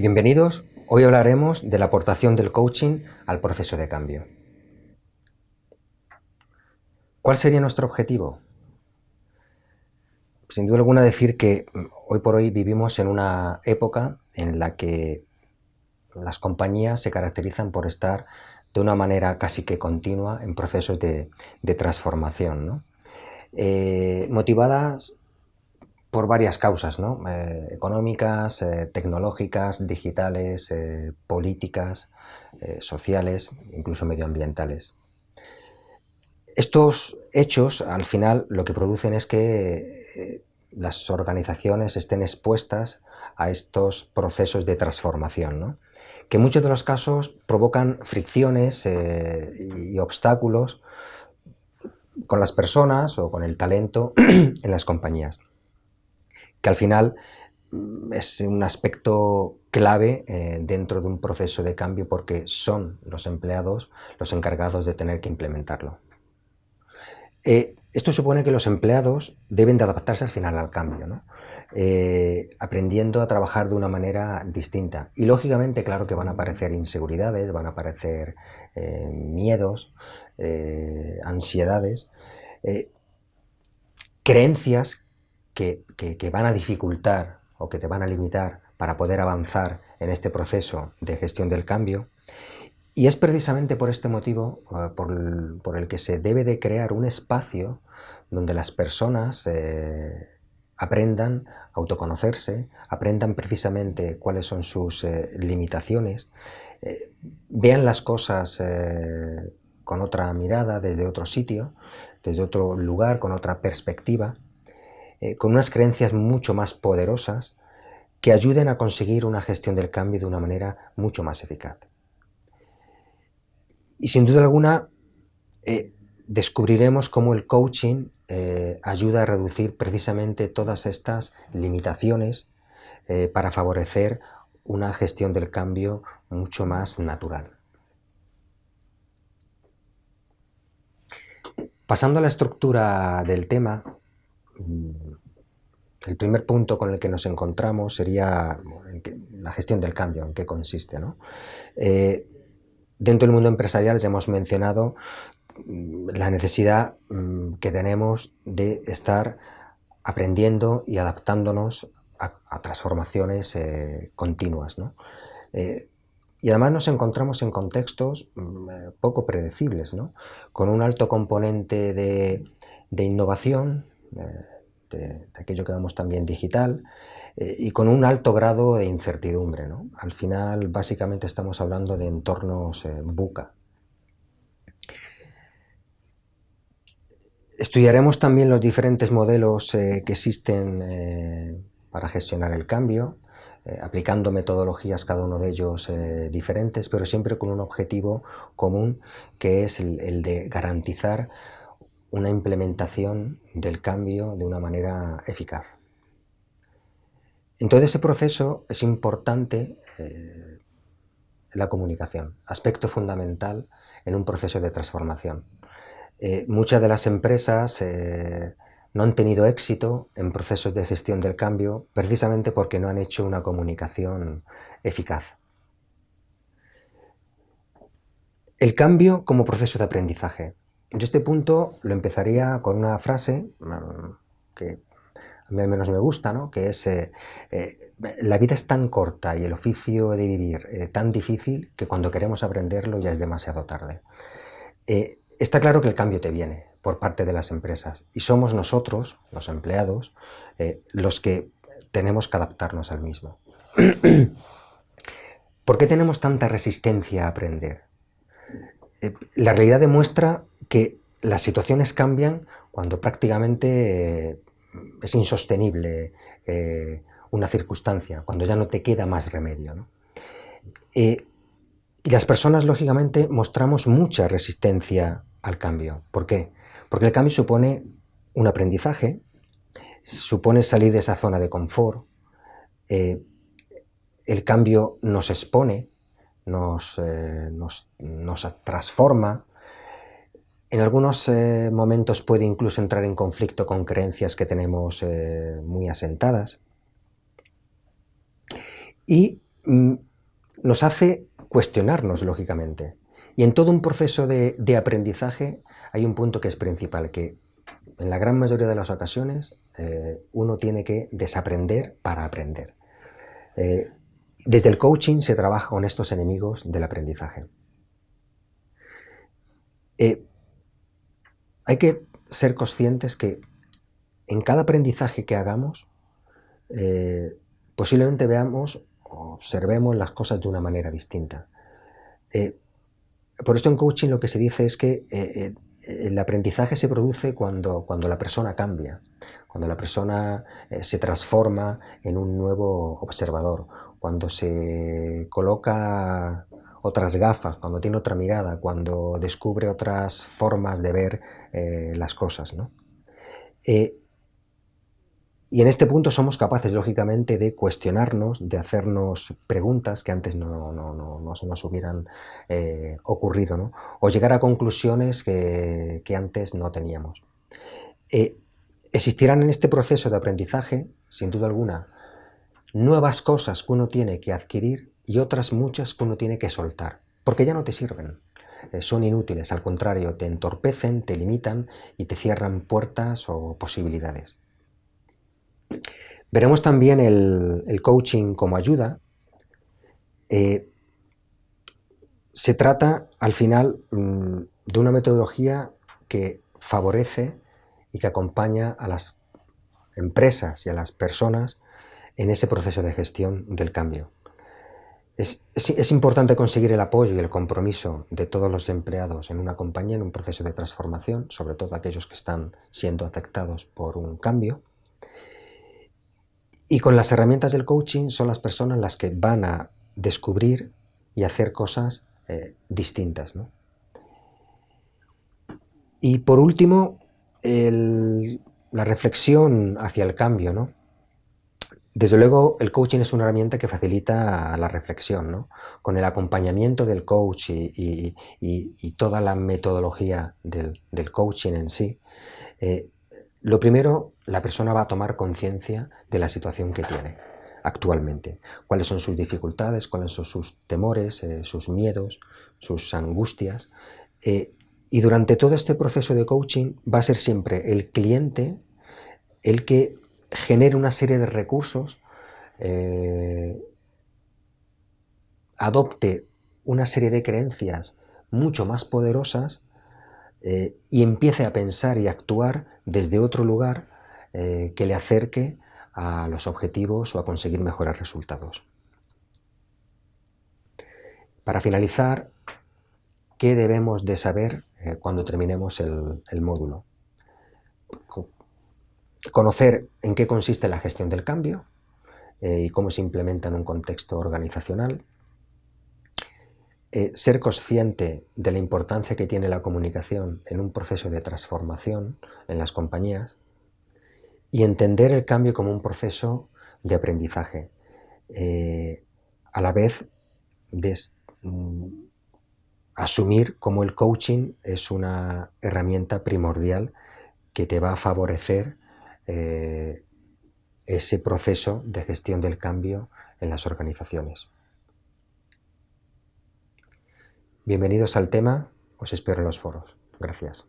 Bienvenidos, hoy hablaremos de la aportación del coaching al proceso de cambio. ¿Cuál sería nuestro objetivo? Sin duda alguna decir que hoy por hoy vivimos en una época en la que las compañías se caracterizan por estar de una manera casi que continua en procesos de transformación, ¿no? Motivadas por varias causas, ¿no? Económicas, tecnológicas, digitales, políticas, sociales, incluso medioambientales. Estos hechos, al final, lo que producen es que las organizaciones estén expuestas a estos procesos de transformación, ¿no? Que en muchos de los casos provocan fricciones y obstáculos con las personas o con el talento en las compañías, que al final es un aspecto clave dentro de un proceso de cambio porque son los empleados los encargados de tener que implementarlo. Esto supone que los empleados deben de adaptarse al final al cambio, ¿no? Aprendiendo a trabajar de una manera distinta. Y lógicamente, claro que van a aparecer inseguridades, van a aparecer miedos, ansiedades, creencias que van a dificultar o que te van a limitar para poder avanzar en este proceso de gestión del cambio. Y es precisamente por este motivo por el que se debe de crear un espacio donde las personas aprendan a autoconocerse, aprendan precisamente cuáles son sus limitaciones, vean las cosas con otra mirada, desde otro sitio, desde otro lugar, con otra perspectiva, con unas creencias mucho más poderosas que ayuden a conseguir una gestión del cambio de una manera mucho más eficaz. Y sin duda alguna descubriremos cómo el coaching ayuda a reducir precisamente todas estas limitaciones para favorecer una gestión del cambio mucho más natural. Pasando a la estructura del tema, el primer punto con el que nos encontramos sería la gestión del cambio, en qué consiste, ¿no? Dentro del mundo empresarial ya hemos mencionado la necesidad que tenemos de estar aprendiendo y adaptándonos a transformaciones continuas, ¿no? Y además nos encontramos en contextos poco predecibles, ¿no? Con un alto componente de innovación, de aquello que llamamos también digital, y con un alto grado de incertidumbre, ¿no? Al final, básicamente estamos hablando de entornos VUCA. Estudiaremos también los diferentes modelos que existen para gestionar el cambio, aplicando metodologías, cada uno de ellos diferentes, pero siempre con un objetivo común, que es el de garantizar una implementación del cambio de una manera eficaz. En todo ese proceso es importante la comunicación, aspecto fundamental en un proceso de transformación. Muchas de las empresas no han tenido éxito en procesos de gestión del cambio precisamente porque no han hecho una comunicación eficaz. El cambio como proceso de aprendizaje. Yo este punto lo empezaría con una frase que a mí al menos me gusta, ¿no? Que es la vida es tan corta y el oficio de vivir tan difícil que cuando queremos aprenderlo ya es demasiado tarde. Está claro que el cambio te viene por parte de las empresas y somos nosotros, los empleados, los que tenemos que adaptarnos al mismo. ¿Por qué tenemos tanta resistencia a aprender? La realidad demuestra que las situaciones cambian cuando prácticamente es insostenible una circunstancia, cuando ya no te queda más remedio, ¿no? Y las personas, lógicamente, mostramos mucha resistencia al cambio. ¿Por qué? Porque el cambio supone un aprendizaje, supone salir de esa zona de confort, el cambio nos expone, nos transforma. En algunos momentos puede incluso entrar en conflicto con creencias que tenemos muy asentadas. Y nos hace cuestionarnos, lógicamente. Y en todo un proceso de aprendizaje hay un punto que es principal, que en la gran mayoría de las ocasiones uno tiene que desaprender para aprender. Desde el coaching se trabaja con estos enemigos del aprendizaje. Hay que ser conscientes que en cada aprendizaje que hagamos, posiblemente veamos o observemos las cosas de una manera distinta. Por esto en coaching lo que se dice es que el aprendizaje se produce cuando la persona cambia, cuando la persona se transforma en un nuevo observador, cuando se coloca otras gafas, cuando tiene otra mirada, cuando descubre otras formas de ver las cosas, ¿no? Y en este punto somos capaces, lógicamente, de cuestionarnos, de hacernos preguntas que antes no se nos hubieran ocurrido, ¿no? O llegar a conclusiones que antes no teníamos. Existirán en este proceso de aprendizaje, sin duda alguna, nuevas cosas que uno tiene que adquirir y otras muchas que uno tiene que soltar, porque ya no te sirven. Son inútiles, al contrario, te entorpecen, te limitan y te cierran puertas o posibilidades. Veremos también el coaching como ayuda. Se trata, al final, de una metodología que favorece y que acompaña a las empresas y a las personas en ese proceso de gestión del cambio. Es importante conseguir el apoyo y el compromiso de todos los empleados en una compañía en un proceso de transformación, sobre todo aquellos que están siendo afectados por un cambio. Y con las herramientas del coaching son las personas las que van a descubrir y hacer cosas distintas, ¿no? Y por último, la reflexión hacia el cambio, ¿no? Desde luego, el coaching es una herramienta que facilita la reflexión, ¿no? Con el acompañamiento del coach y toda la metodología del coaching en sí, lo primero, la persona va a tomar conciencia de la situación que tiene actualmente, cuáles son sus dificultades, cuáles son sus temores, sus miedos, sus angustias. Y durante todo este proceso de coaching va a ser siempre el cliente el que genere una serie de recursos, adopte una serie de creencias mucho más poderosas y empiece a pensar y actuar desde otro lugar que le acerque a los objetivos o a conseguir mejores resultados. Para finalizar, ¿qué debemos de saber cuando terminemos el módulo? Conocer en qué consiste la gestión del cambio y cómo se implementa en un contexto organizacional. Ser consciente de la importancia que tiene la comunicación en un proceso de transformación en las compañías y entender el cambio como un proceso de aprendizaje, a la vez de asumir como el coaching es una herramienta primordial que te va a favorecer ese proceso de gestión del cambio en las organizaciones. Bienvenidos al tema, os espero en los foros. Gracias.